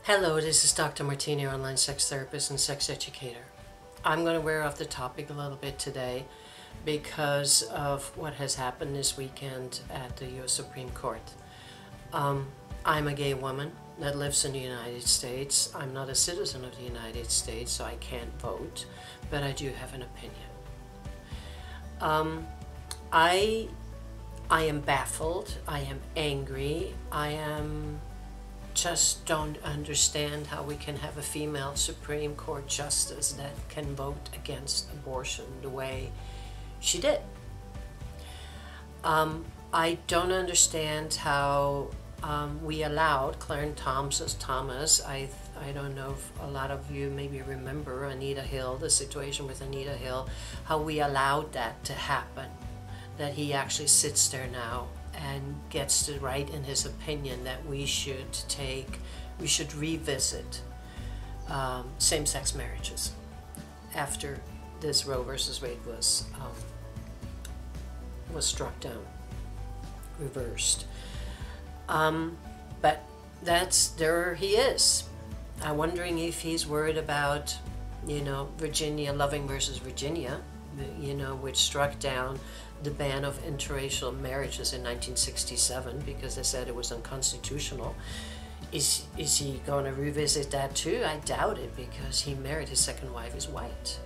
Hello, this is Dr. Martina, online sex therapist and sex educator. I'm going to wear off the topic a little bit today because of what has happened this weekend at the U.S. Supreme Court. I'm a gay woman that lives in the United States. I'm not a citizen of the United States, so I can't vote, but I do have an opinion. I am baffled, I am angry, just don't understand how we can have a female Supreme Court justice that can vote against abortion the way she did. I don't understand how we allowed Clarence Thomas, I don't know if a lot of you maybe remember Anita Hill, the situation with Anita Hill, how we allowed that to happen, that he actually sits there now and gets to write in his opinion that we should revisit same-sex marriages after this Roe versus Wade was struck down, reversed. But there he is. I'm wondering if he's worried about, Virginia, Loving versus Virginia, which struck down the ban of interracial marriages in 1967 because they said it was unconstitutional. Is he going to revisit that too? I doubt it, because he married, his second wife is white.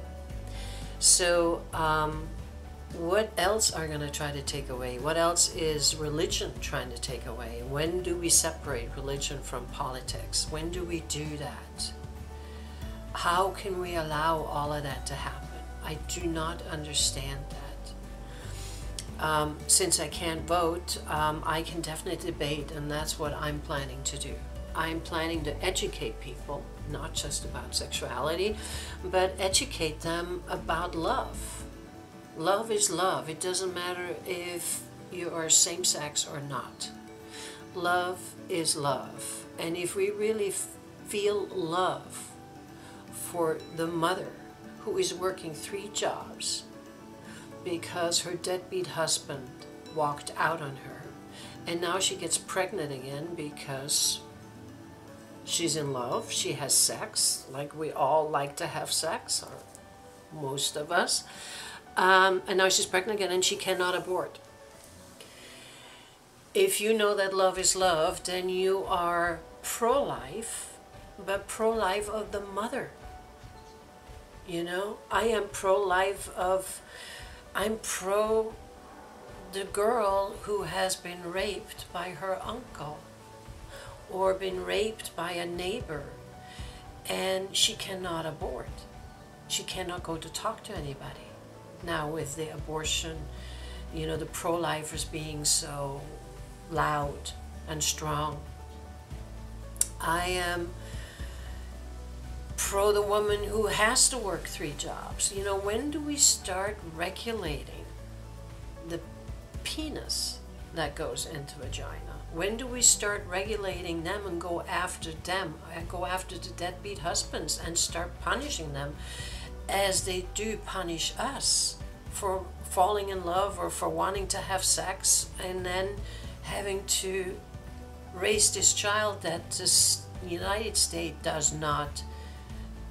So what else are going to try to take away? What else is religion trying to take away? When do we separate religion from politics? When do we do that? How can we allow all of that to happen? I do not understand that. Since I can't vote, I can definitely debate, and that's what I'm planning to do. I'm planning to educate people, not just about sexuality, but educate them about love. Love is love. It doesn't matter if you are same-sex or not. Love is love. And if we really feel love for the mother who is working 3 jobs because her deadbeat husband walked out on her, and now she gets pregnant again because she's in love, she has sex, like we all like to have sex, or most of us, and now she's pregnant again and she cannot abort. If you know that love is love, then you are pro-life, but pro-life of the mother. I am pro-life of, I'm pro the girl who has been raped by her uncle or been raped by a neighbor, and she cannot abort. She cannot go to talk to anybody. Now with the abortion, the pro-lifers being so loud and strong. I am pro the woman who has to work 3 jobs. When do we start regulating the penis that goes into vagina? When do we start regulating them and go after them, and go after the deadbeat husbands and start punishing them as they do punish us for falling in love or for wanting to have sex and then having to raise this child that the United States does not.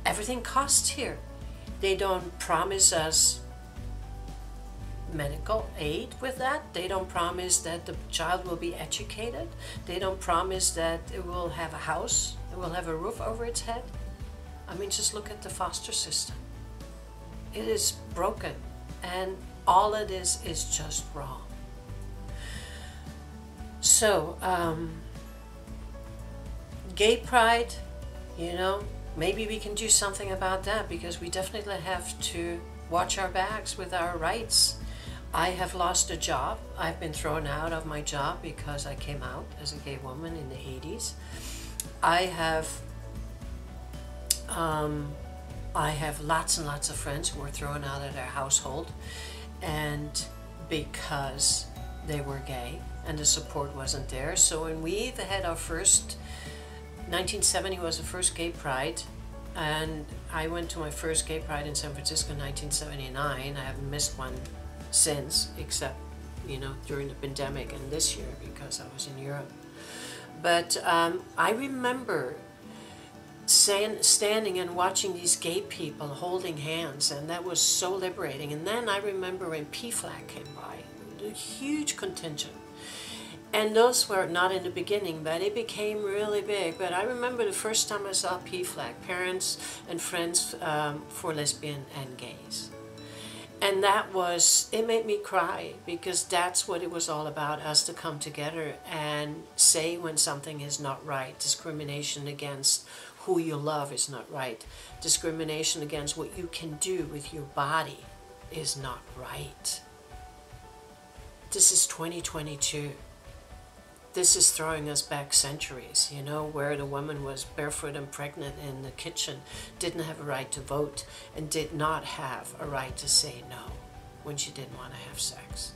Everything costs here. They don't promise us medical aid with that. They don't promise that the child will be educated. They don't promise that it will have a house, it will have a roof over its head. Just look at the foster system. It is broken, and all it is just wrong. So, gay pride, maybe we can do something about that, because we definitely have to watch our backs with our rights. I have lost a job. I've been thrown out of my job because I came out as a gay woman in the 80s. I have lots and lots of friends who were thrown out of their household, and because they were gay and the support wasn't there. So when we had our first, 1970 was the first gay pride, and I went to my first gay pride in San Francisco in 1979. I haven't missed one since, except during the pandemic and this year because I was in Europe. But I remember standing and watching these gay people holding hands, and that was so liberating. And then I remember when PFLAG came by, a huge contingent. And those were not in the beginning, but it became really big. But I remember the first time I saw PFLAG, Parents and Friends for Lesbian and Gays. And that was, it made me cry, because that's what it was all about, us to come together and say when something is not right. Discrimination against who you love is not right. Discrimination against what you can do with your body is not right. This is 2022. This is throwing us back centuries, you know, where the woman was barefoot and pregnant in the kitchen, didn't have a right to vote, and did not have a right to say no when she didn't want to have sex.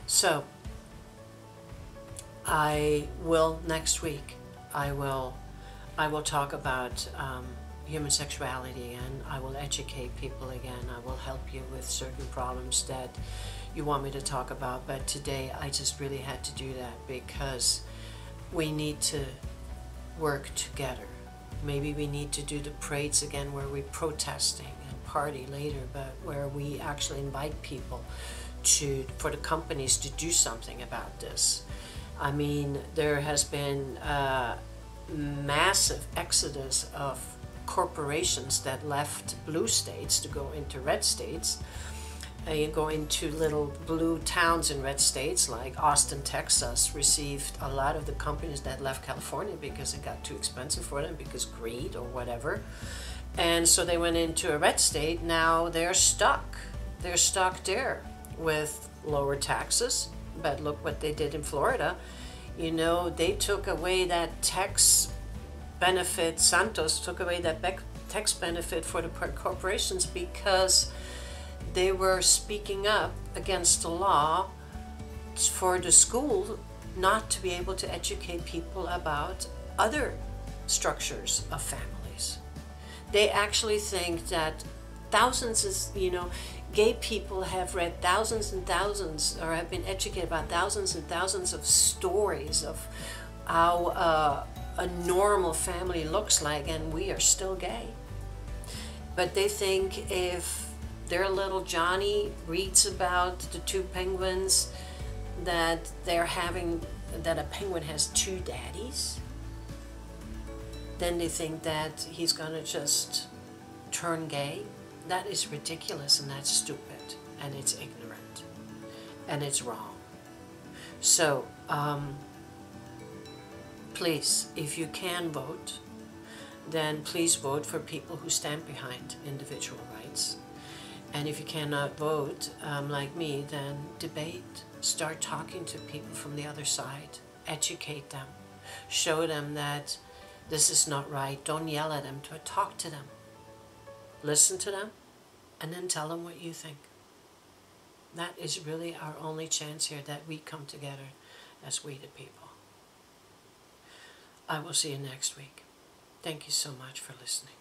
So, I will, next week, I will talk about human sexuality, and I will educate people again. I will help you with certain problems that you want me to talk about, but today I just really had to do that because we need to work together. Maybe we need to do the parades again where we're protesting and party later, but where we actually invite people for the companies to do something about this. I mean, there has been a massive exodus of corporations that left blue states to go into red states. You go into little blue towns in red states like Austin, Texas, received a lot of the companies that left California because it got too expensive for them, because greed or whatever. And so they went into a red state. Now they're stuck. They're stuck there with lower taxes. But look what they did in Florida. You know, they took away that tax benefit. Santos took away that tax benefit for the corporations because they were speaking up against the law for the school not to be able to educate people about other structures of families. They actually think that thousands of, you know, gay people have read thousands and thousands, or have been educated about thousands and thousands of stories of how a normal family looks like, and we are still gay. But they think if their little Johnny reads about the two penguins that that a penguin has two daddies, then they think that he's gonna just turn gay. That is ridiculous, and that's stupid, and it's ignorant, and it's wrong. So, please, if you can vote, then please vote for people who stand behind individual rights. And if you cannot vote, like me, then debate. Start talking to people from the other side. Educate them. Show them that this is not right. Don't yell at them. Talk to them. Listen to them, and then tell them what you think. That is really our only chance here, that we come together as we the people. I will see you next week. Thank you so much for listening.